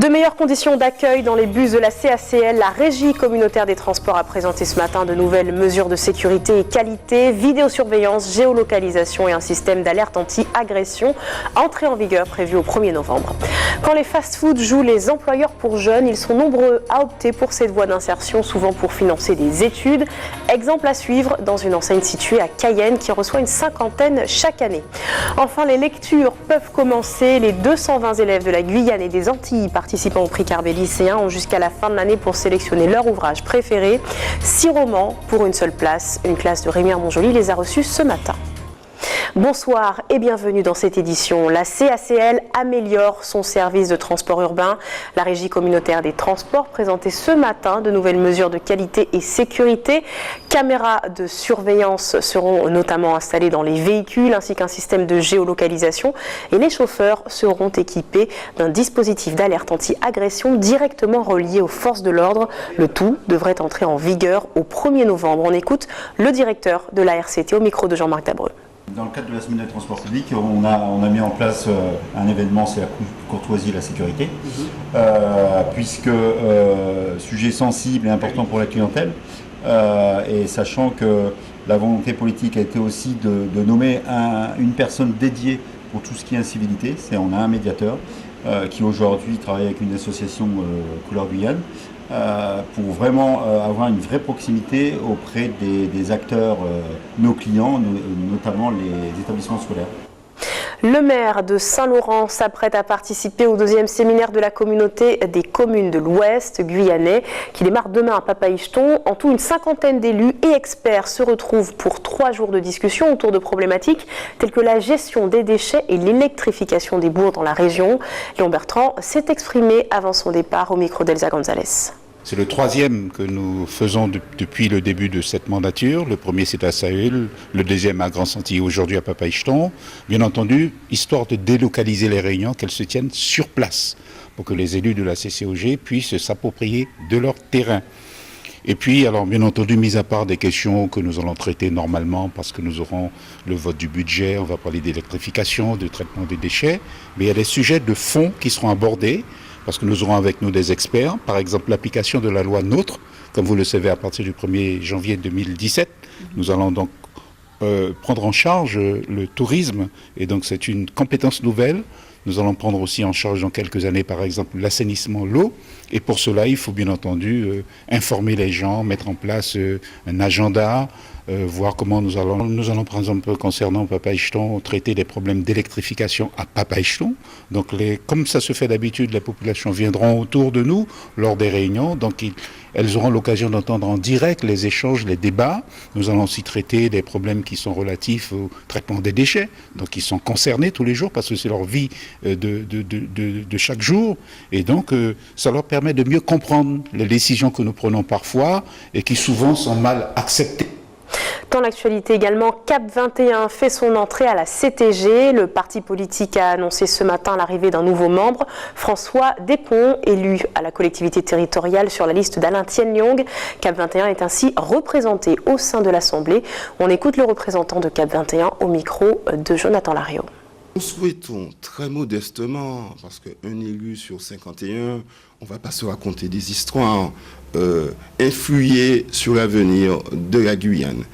De meilleures conditions d'accueil dans les bus de la CACL, la Régie communautaire des transports a présenté ce matin de nouvelles mesures de sécurité et qualité, vidéosurveillance, géolocalisation et un système d'alerte anti-agression, entrée en vigueur prévue au 1er novembre. Quand les fast-foods jouent les employeurs pour jeunes, ils sont nombreux à opter pour cette voie d'insertion, souvent pour financer des études. Exemple à suivre dans une enseigne située à Cayenne qui reçoit une cinquantaine chaque année. Enfin, les lectures peuvent commencer. Les 220 élèves de la Guyane et des Antilles participant au prix Carbet lycéen ont jusqu'à la fin de l'année pour sélectionner leur ouvrage préféré. 6 romans pour une seule place. Une classe de Rémière-Montjoly les a reçus ce matin. Bonsoir et bienvenue dans cette édition. La CACL améliore son service de transport urbain. La Régie communautaire des transports présentait ce matin de nouvelles mesures de qualité et sécurité. Caméras de surveillance seront notamment installées dans les véhicules ainsi qu'un système de géolocalisation et les chauffeurs seront équipés d'un dispositif d'alerte anti-agression directement relié aux forces de l'ordre. Le tout devrait entrer en vigueur au 1er novembre. On écoute le directeur de la RCT au micro de Jean-Marc Dabreux. Dans le cadre de la semaine des transports publics, on a mis en place un événement, c'est la courtoisie et la sécurité, puisque sujet sensible et important pour la clientèle, et sachant que la volonté politique a été aussi de nommer une personne dédiée pour tout ce qui est incivilité. On a un médiateur qui aujourd'hui travaille avec une association Couleur Guyane, pour vraiment avoir une vraie proximité auprès des acteurs, nos clients, notamment les établissements scolaires. Le maire de Saint-Laurent s'apprête à participer au 2e séminaire de la communauté des communes de l'Ouest guyanais qui démarre demain à Papaïcheton. En tout, une cinquantaine d'élus et experts se retrouvent pour 3 jours de discussion autour de problématiques telles que la gestion des déchets et l'électrification des bourgs dans la région. Léon Bertrand s'est exprimé avant son départ au micro d'Elsa Gonzalez. C'est le 3e que nous faisons depuis le début de cette mandature. Le premier, c'est à Saül, le 2e à Grand-Santilly, aujourd'hui à Papaïcheton. Bien entendu, histoire de délocaliser les réunions, qu'elles se tiennent sur place, pour que les élus de la CCOG puissent s'approprier de leur terrain. Et puis, alors bien entendu, mis à part des questions que nous allons traiter normalement, parce que nous aurons le vote du budget, on va parler d'électrification, de traitement des déchets, mais il y a des sujets de fond qui seront abordés, parce que nous aurons avec nous des experts, par exemple l'application de la loi NOTRe, comme vous le savez à partir du 1er janvier 2017. Nous allons donc prendre en charge le tourisme, et donc c'est une compétence nouvelle. Nous allons prendre aussi en charge dans quelques années, par exemple, l'assainissement, l'eau. Et pour cela, il faut bien entendu informer les gens, mettre en place un agenda, voir comment nous allons, par exemple, concernant Papaïcheton, traiter des problèmes d'électrification à Papaïcheton. Donc, comme ça se fait d'habitude, les populations viendront autour de nous lors des réunions. Donc, elles auront l'occasion d'entendre en direct les échanges, les débats. Nous allons aussi traiter des problèmes qui sont relatifs au traitement des déchets, donc ils sont concernés tous les jours parce que c'est leur vie de chaque jour. Et donc, ça leur permet de mieux comprendre les décisions que nous prenons parfois et qui souvent sont mal acceptées. Dans l'actualité également, CAP 21 fait son entrée à la CTG. Le parti politique a annoncé ce matin l'arrivée d'un nouveau membre, François Despons, élu à la collectivité territoriale sur la liste d'Alain Tienlyong. CAP 21 est ainsi représenté au sein de l'Assemblée. On écoute le représentant de CAP 21 au micro de Jonathan Lariot. Nous souhaitons très modestement, parce qu'un élu sur 51, on ne va pas se raconter des histoires, influer sur l'avenir de la Guyane.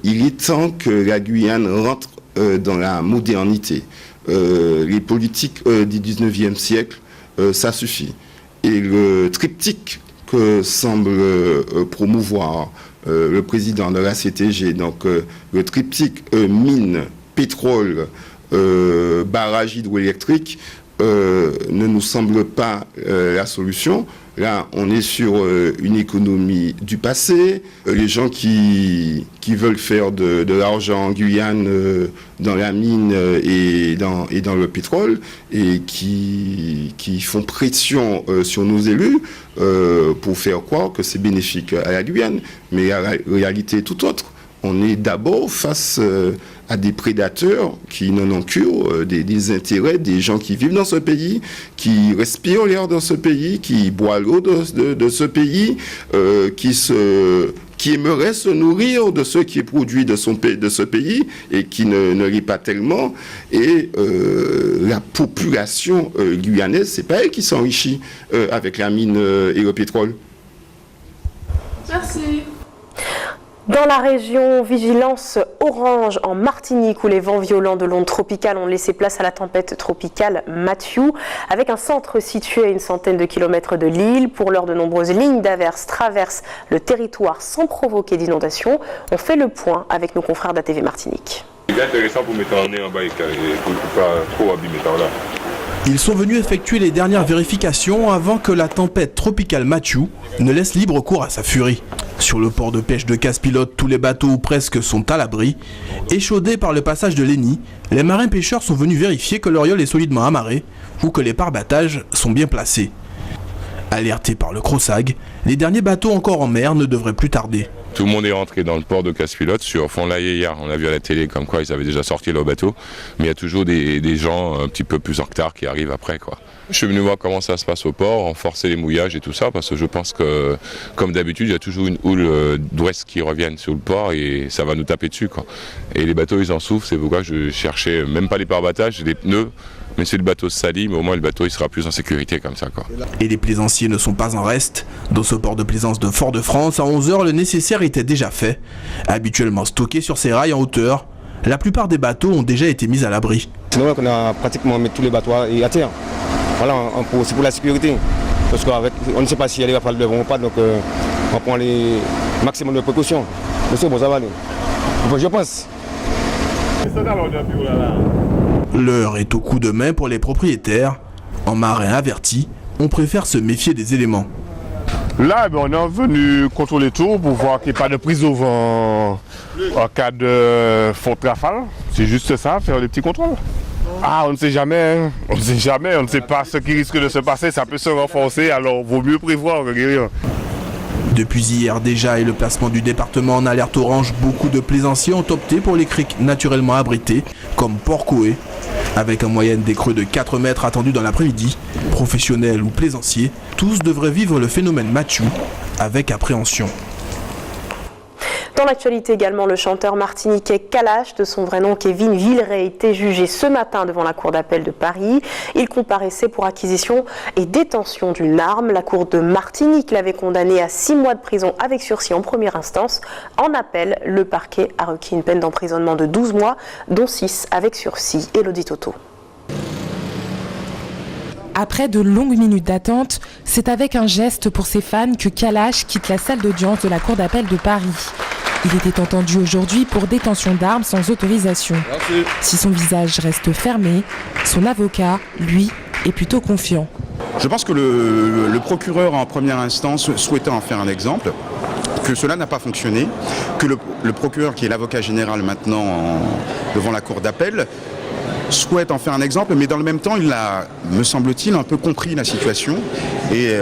Il est temps que la Guyane rentre dans la modernité. Les politiques du 19e siècle, ça suffit. Et le triptyque que semble promouvoir le président de la CTG, donc le triptyque mine, pétrole, barrage hydroélectrique, ne nous semble pas la solution. Là, on est sur une économie du passé. Les gens qui veulent faire de l'argent en Guyane dans la mine et dans le pétrole et qui font pression sur nos élus pour faire croire que c'est bénéfique à la Guyane. Mais la réalité est tout autre. On est d'abord face à des prédateurs qui n'en ont cure des intérêts des gens qui vivent dans ce pays, qui respirent l'air dans ce pays, qui boivent l'eau de ce pays, qui se qui aimerait se nourrir de ce qui est produit de ce pays et qui ne rit pas tellement. Et la population guyanaise, c'est pas elle qui s'enrichit avec la mine et le pétrole. Merci. Dans la région, vigilance orange en Martinique où les vents violents de l'onde tropicale ont laissé place à la tempête tropicale Matthew, avec un centre situé à une centaine de kilomètres de l'île. Pour l'heure, de nombreuses lignes d'averses traversent le territoire sans provoquer d'inondation. On fait le point avec nos confrères d'ATV Martinique. C'est intéressant pour mettre en nez en bas et pour ne pas trop abîmer par là. Ils sont venus effectuer les dernières vérifications avant que la tempête tropicale Matthew ne laisse libre cours à sa furie. Sur le port de pêche de Casse-Pilote, tous les bateaux ou presque sont à l'abri. Échaudés par le passage de l'Eni, les marins pêcheurs sont venus vérifier que l'Oriole est solidement amarré ou que les pare-battages sont bien placés. Alertés par le CROSAG, les derniers bateaux encore en mer ne devraient plus tarder. Tout le monde est rentré dans le port de Casse-Pilote. Sur Fond-Laillé hier, on a vu à la télé comme quoi ils avaient déjà sorti leur bateau. Mais il y a toujours des gens un petit peu plus en retard qui arrivent après, quoi. Je suis venu voir comment ça se passe au port, renforcer les mouillages et tout ça, parce que je pense que, comme d'habitude, il y a toujours une houle d'ouest qui reviennent sur le port et ça va nous taper dessus, quoi. Et les bateaux, ils en souffrent, c'est pourquoi je cherchais même pas les pare-battages, les pneus, mais si le bateau se salit, mais au moins le bateau il sera plus en sécurité comme ça, quoi. Et les plaisanciers ne sont pas en reste. Dans ce port de plaisance de Fort-de-France, à 11h, le nécessaire était déjà fait. Habituellement stocké sur ces rails en hauteur, la plupart des bateaux ont déjà été mis à l'abri. Sinon, on a pratiquement mis tous les bateaux à terre. Voilà, c'est pour la sécurité. Parce qu'on ne sait pas si elle va faire le devant ou pas, donc on prend les maximum de précautions. Mais c'est bon, ça va aller. Je pense. L'heure est au coup de main pour les propriétaires. En marin averti, on préfère se méfier des éléments. Là, on est venu contrôler tout pour voir qu'il n'y ait pas de prise au vent en cas de forte rafale. C'est juste ça, faire des petits contrôles. Ah, on ne sait jamais, on ne sait pas ce qui risque de se passer, ça peut se renforcer, alors vaut mieux prévoir que guérir. Depuis hier déjà et le placement du département en alerte orange, beaucoup de plaisanciers ont opté pour les criques naturellement abritées, comme Port-Coé, avec en moyenne des creux de 4 mètres attendus dans l'après-midi. Professionnels ou plaisanciers, tous devraient vivre le phénomène Matthew avec appréhension. Dans l'actualité également, le chanteur martiniquais Kalash, de son vrai nom Kevin Villeray, était jugé ce matin devant la cour d'appel de Paris. Il comparaissait pour acquisition et détention d'une arme. La cour de Martinique l'avait condamné à 6 mois de prison avec sursis en première instance. En appel, le parquet a requis une peine d'emprisonnement de 12 mois, dont 6 avec sursis. Élodie Toto. Après de longues minutes d'attente, c'est avec un geste pour ses fans que Kalash quitte la salle d'audience de la cour d'appel de Paris. Il était entendu aujourd'hui pour détention d'armes sans autorisation. Merci. Si son visage reste fermé, son avocat, lui, est plutôt confiant. Je pense que le procureur en première instance souhaitait en faire un exemple, que cela n'a pas fonctionné, que le procureur qui est l'avocat général maintenant devant la cour d'appel souhaite en faire un exemple, mais dans le même temps, il a, me semble-t-il, un peu compris la situation. Et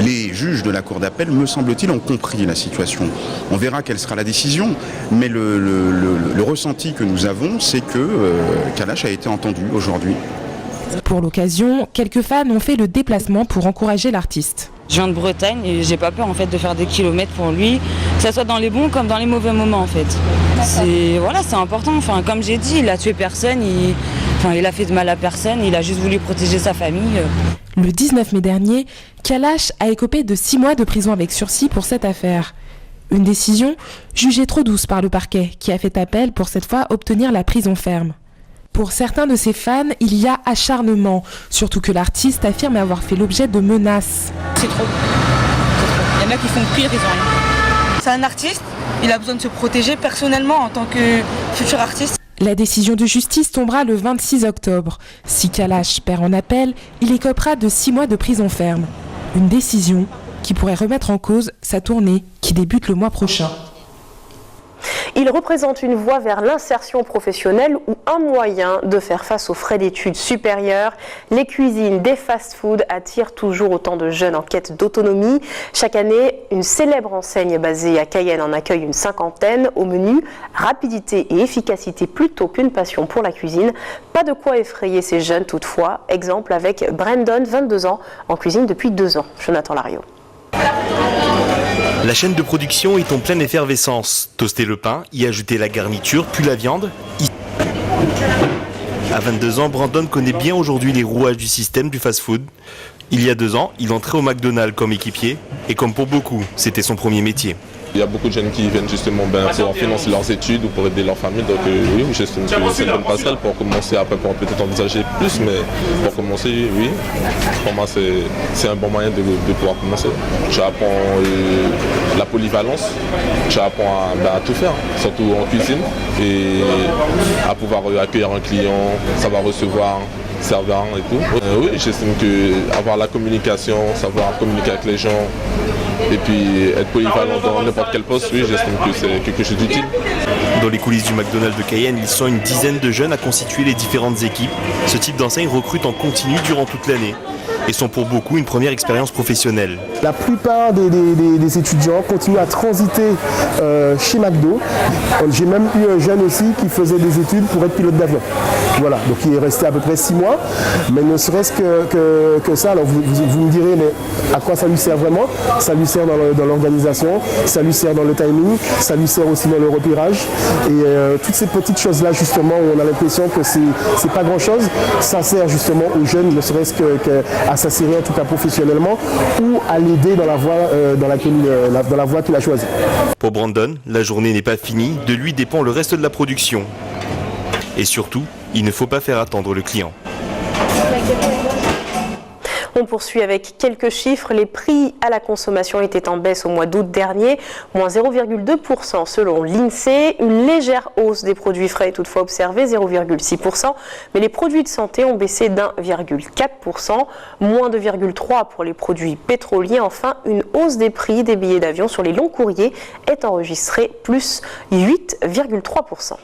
les juges de la cour d'appel, me semble-t-il, ont compris la situation. On verra quelle sera la décision, mais le ressenti que nous avons, c'est que Kalash a été entendu aujourd'hui. Pour l'occasion, quelques fans ont fait le déplacement pour encourager l'artiste. Je viens de Bretagne et j'ai pas peur en fait de faire des kilomètres pour lui, que ce soit dans les bons comme dans les mauvais moments en fait. C'est important. Enfin, comme j'ai dit, il a tué personne, il a fait de mal à personne, il a juste voulu protéger sa famille. Le 19 mai dernier, Kalash a écopé de 6 mois de prison avec sursis pour cette affaire. Une décision jugée trop douce par le parquet, qui a fait appel pour cette fois obtenir la prison ferme. Pour certains de ses fans, il y a acharnement, surtout que l'artiste affirme avoir fait l'objet de menaces. C'est trop. Il y en a qui font pire, ils ont rien. C'est un artiste, il a besoin de se protéger personnellement en tant que futur artiste. La décision de justice tombera le 26 octobre. Si Kalash perd en appel, il écopera de 6 mois de prison ferme. Une décision qui pourrait remettre en cause sa tournée qui débute le mois prochain. Il représente une voie vers l'insertion professionnelle ou un moyen de faire face aux frais d'études supérieures. Les cuisines des fast-foods attirent toujours autant de jeunes en quête d'autonomie. Chaque année, une célèbre enseigne basée à Cayenne en accueille une 50aine. Au menu, rapidité et efficacité plutôt qu'une passion pour la cuisine. Pas de quoi effrayer ces jeunes toutefois. Exemple avec Brandon, 22 ans, en cuisine depuis 2 ans. Jonathan Lariot. La chaîne de production est en pleine effervescence. Toaster le pain, y ajouter la garniture, puis la viande. À 22 ans, Brandon connaît bien aujourd'hui les rouages du système du fast-food. Il y a 2 ans, il entrait au McDonald's comme équipier et comme pour beaucoup, c'était son premier métier. Il y a beaucoup de jeunes qui viennent justement pour financer leurs études ou pour aider leur famille. Donc oui, j'estime que c'est une bonne passerelle pour commencer. Après, pour peut-être envisager plus, mais pour commencer, oui. Pour moi, c'est un bon moyen de pouvoir commencer. J'apprends la polyvalence, j'apprends à tout faire, surtout en cuisine, et à pouvoir accueillir un client, savoir recevoir, servir et tout. Oui, j'estime que avoir la communication, savoir communiquer avec les gens, et puis être polyvalent dans n'importe quel poste, oui, j'estime que c'est quelque chose d'utile. Dans les coulisses du McDonald's de Cayenne, ils sont une dizaine de jeunes à constituer les différentes équipes. Ce type d'enseigne recrute en continu durant toute l'année et sont pour beaucoup une première expérience professionnelle. La plupart des étudiants continuent à transiter chez McDo. J'ai même eu un jeune aussi qui faisait des études pour être pilote d'avion. Voilà, donc il est resté à peu près 6 mois, mais ne serait-ce que ça. Alors vous me direz, mais à quoi ça lui sert vraiment? Ça lui sert dans l'organisation, ça lui sert dans le timing, ça lui sert aussi dans le repérage. Et toutes ces petites choses-là, justement, où on a l'impression que c'est pas grand-chose, ça sert justement aux jeunes, ne serait-ce qu'à s'insérer en tout cas professionnellement ou à l'aider dans la voie qu'il a choisie. Pour Brandon, la journée n'est pas finie, de lui dépend le reste de la production. Et surtout, il ne faut pas faire attendre le client. On poursuit avec quelques chiffres. Les prix à la consommation étaient en baisse au mois d'août dernier, moins 0,2% selon l'INSEE. Une légère hausse des produits frais est toutefois observée, 0,6%. Mais les produits de santé ont baissé d'1,4%, moins 2,3% pour les produits pétroliers. Enfin, une hausse des prix des billets d'avion sur les longs courriers est enregistrée, plus 8,3%.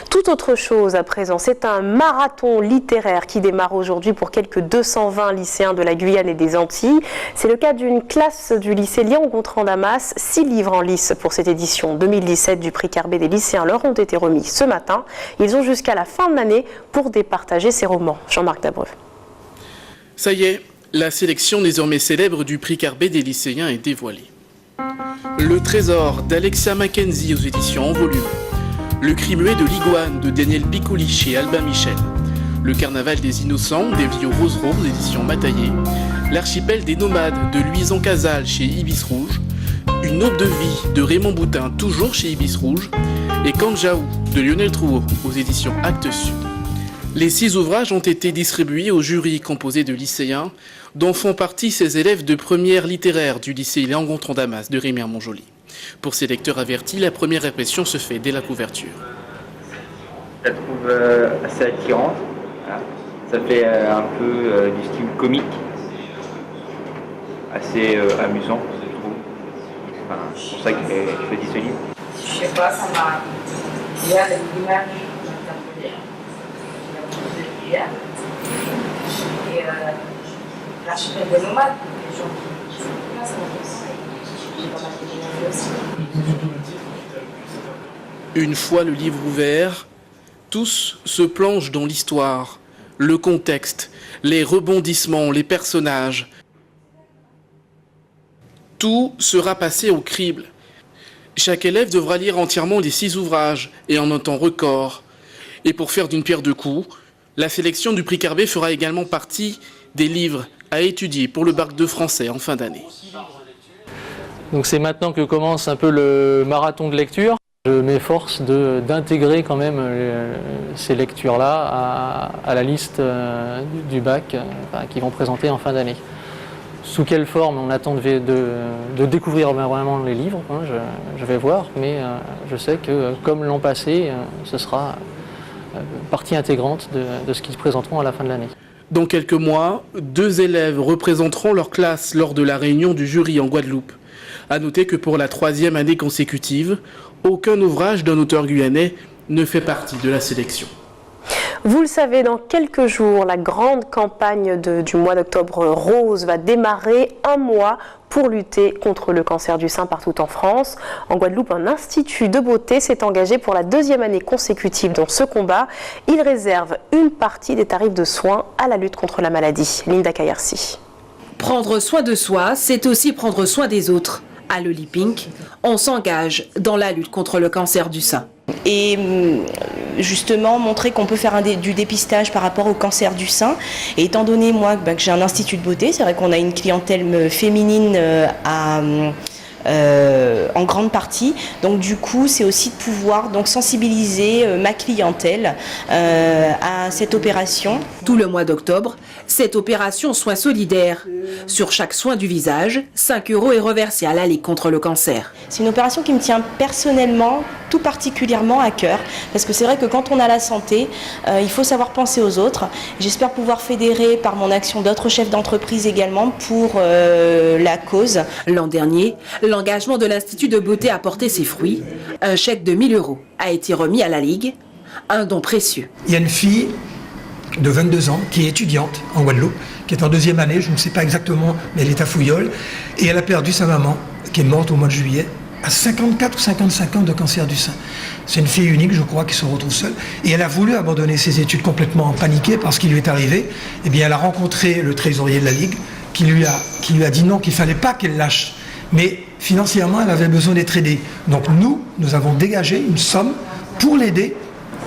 Tout autre chose à présent, c'est un marathon littéraire qui démarre aujourd'hui pour quelques 220 lycéens de la Guyane et des Antilles. C'est le cas d'une classe du lycée Léon-Gontran-Damas. 6 livres en lice pour cette édition 2017 du prix Carbet des lycéens leur ont été remis ce matin. Ils ont jusqu'à la fin de l'année pour départager ces romans. Jean-Marc Dabreu. Ça y est, la sélection désormais célèbre du prix Carbet des lycéens est dévoilée. Le trésor d'Alexia Mackenzie aux éditions En Volume. Le cri muet de l'iguane de Daniel Piccoli chez Albin Michel. Le carnaval des innocents d'Evio Rose-Rose, édition Mataillé. L'archipel des nomades de Luison Casal chez Ibis Rouge. Une aube de vie de Raymond Boutin, toujours chez Ibis Rouge. Et Kanjaou de Lionel Trouot aux éditions Actes Sud. Les 6 ouvrages ont été distribués au jury composé de lycéens, dont font partie ces élèves de première littéraire du lycée Léon-Gontran-Damas de Rémière-Montjoly. Pour ces lecteurs avertis, la première impression se fait dès la couverture. Je la trouve assez attirante. Voilà. Ça fait un peu du style comique, assez amusant, je trouve. Enfin, c'est pour ça que je choisi ce livre. Je sais pas, ça m'a bien l'image interpellée. Et l'archipel des nomades, les gens qui sont là, ça m'a fait. Une fois le livre ouvert, tous se plongent dans l'histoire, le contexte, les rebondissements, les personnages. Tout sera passé au crible. Chaque élève devra lire entièrement les 6 ouvrages et en un temps record. Et pour faire d'une pierre deux coups, la sélection du prix Carbet fera également partie des livres à étudier pour le bac de français en fin d'année. Donc c'est maintenant que commence un peu le marathon de lecture. Je m'efforce d'intégrer quand même ces lectures-là à la liste du bac qui vont présenter en fin d'année. Sous quelle forme on attend de découvrir vraiment les livres, hein, je vais voir, mais je sais que comme l'an passé, ce sera partie intégrante de ce qu'ils présenteront à la fin de l'année. Dans quelques mois, 2 élèves représenteront leur classe lors de la réunion du jury en Guadeloupe. A noter que pour la 3e année consécutive, aucun ouvrage d'un auteur guyanais ne fait partie de la sélection. Vous le savez, dans quelques jours, la grande campagne du mois d'octobre rose va démarrer, 1 mois pour lutter contre le cancer du sein partout en France. En Guadeloupe, un institut de beauté s'est engagé pour la 2e année consécutive dans ce combat. Il réserve une partie des tarifs de soins à la lutte contre la maladie. Linda Kayarsi. Prendre soin de soi, c'est aussi prendre soin des autres. À Loli Pink, on s'engage dans la lutte contre le cancer du sein. Et justement montrer qu'on peut faire du dépistage par rapport au cancer du sein. Et étant donné moi que j'ai un institut de beauté, c'est vrai qu'on a une clientèle féminine en grande partie. Donc du coup, c'est aussi de pouvoir sensibiliser ma clientèle à cette opération. Tout le mois d'octobre, cette opération Soins solidaires. Sur chaque soin du visage, 5 € est reversé à la Ligue contre le cancer. C'est une opération qui me tient personnellement tout particulièrement à cœur, parce que c'est vrai que quand on a la santé, il faut savoir penser aux autres. J'espère pouvoir fédérer par mon action d'autres chefs d'entreprise également pour la cause. L'an dernier, l'engagement de l'Institut de beauté a porté ses fruits. Un chèque de 1 000 € a été remis à la Ligue, un don précieux. Il y a une fille de 22 ans qui est étudiante en Guadeloupe, qui est en 2e année, je ne sais pas exactement, mais elle est à Fouillol, et elle a perdu sa maman, qui est morte au mois de juillet, à 54 ou 55 ans de cancer du sein. C'est une fille unique, je crois, qui se retrouve seule. Et elle a voulu abandonner ses études complètement paniquée par ce qui lui est arrivé. Eh bien, elle a rencontré le trésorier de la Ligue, qui lui a dit non, qu'il ne fallait pas qu'elle lâche. Mais financièrement, elle avait besoin d'être aidée. Donc nous avons dégagé une somme pour l'aider,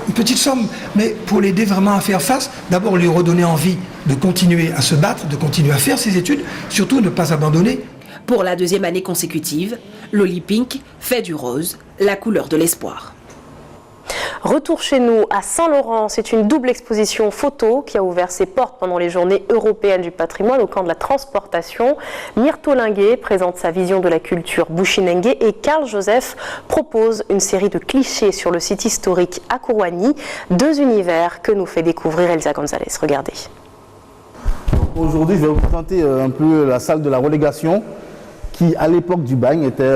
une petite somme, mais pour l'aider vraiment à faire face. D'abord, lui redonner envie de continuer à se battre, de continuer à faire ses études, surtout ne pas abandonner. Pour la 2e année consécutive, Loli Pink fait du rose la couleur de l'espoir. Retour chez nous à Saint-Laurent, c'est une double exposition photo qui a ouvert ses portes pendant les journées européennes du patrimoine au camp de la transportation. Myrto Linguet présente sa vision de la culture bushinengue et Carl Joseph propose une série de clichés sur le site historique à Kourouani, 2 univers que nous fait découvrir Elsa Gonzalez. Regardez. Aujourd'hui, je vais vous présenter un peu la salle de la relégation qui, à l'époque du bagne, était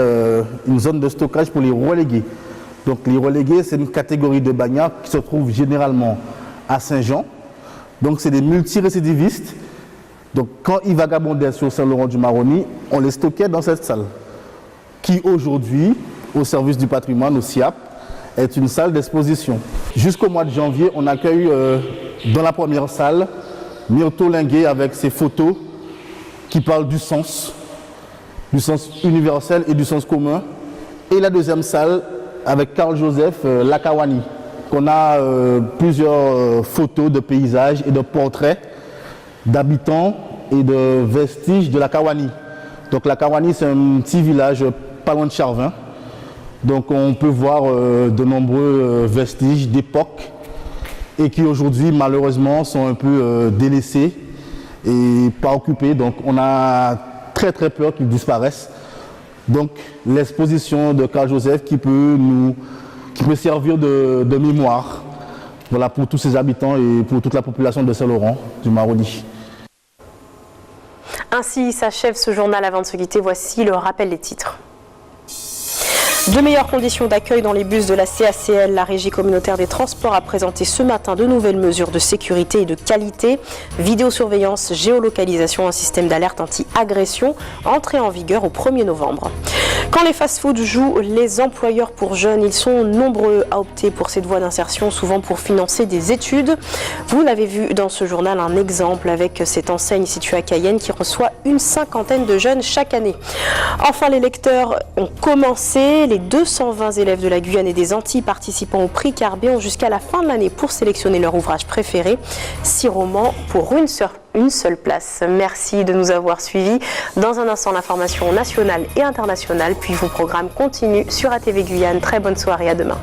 une zone de stockage pour les relégués. Donc les relégués, c'est une catégorie de bagnards qui se trouve généralement à Saint-Jean. Donc c'est des multirécidivistes. Donc quand ils vagabondaient sur Saint-Laurent-du-Maroni, on les stockait dans cette salle, qui aujourd'hui, au service du patrimoine, au SIAP, est une salle d'exposition. Jusqu'au mois de janvier, on accueille dans la première salle Myrto Linguet avec ses photos qui parlent du sens universel et du sens commun. Et la deuxième salle avec Carl Joseph Lakawani, qu'on a plusieurs photos de paysages et de portraits d'habitants et de vestiges de Lakawani. Donc Lakawani, c'est un petit village pas loin de Charvin. Donc on peut voir de nombreux vestiges d'époque et qui aujourd'hui malheureusement sont un peu délaissés et pas occupés. Donc on a très peur qu'ils disparaissent. Donc l'exposition de Carl Joseph qui peut servir de mémoire, voilà, pour tous ses habitants et pour toute la population de Saint-Laurent du Maroni. Ainsi s'achève ce journal. Avant de se quitter, voici le rappel des titres. De meilleures conditions d'accueil dans les bus de la CACL, la Régie communautaire des transports a présenté ce matin de nouvelles mesures de sécurité et de qualité. Vidéosurveillance, géolocalisation, un système d'alerte anti-agression, entrée en vigueur au 1er novembre. Quand les fast-foods jouent les employeurs pour jeunes, ils sont nombreux à opter pour cette voie d'insertion, souvent pour financer des études. Vous l'avez vu dans ce journal, un exemple avec cette enseigne située à Cayenne qui reçoit une 50aine de jeunes chaque année. Enfin, les lecteurs ont commencé. Les 220 élèves de la Guyane et des Antilles participant au prix Carbet ont jusqu'à la fin de l'année pour sélectionner leur ouvrage préféré. 6 romans pour une seule place. Merci de nous avoir suivis. Dans un instant, l'information nationale et internationale, puis vos programmes continuent sur ATV Guyane. Très bonne soirée, à demain.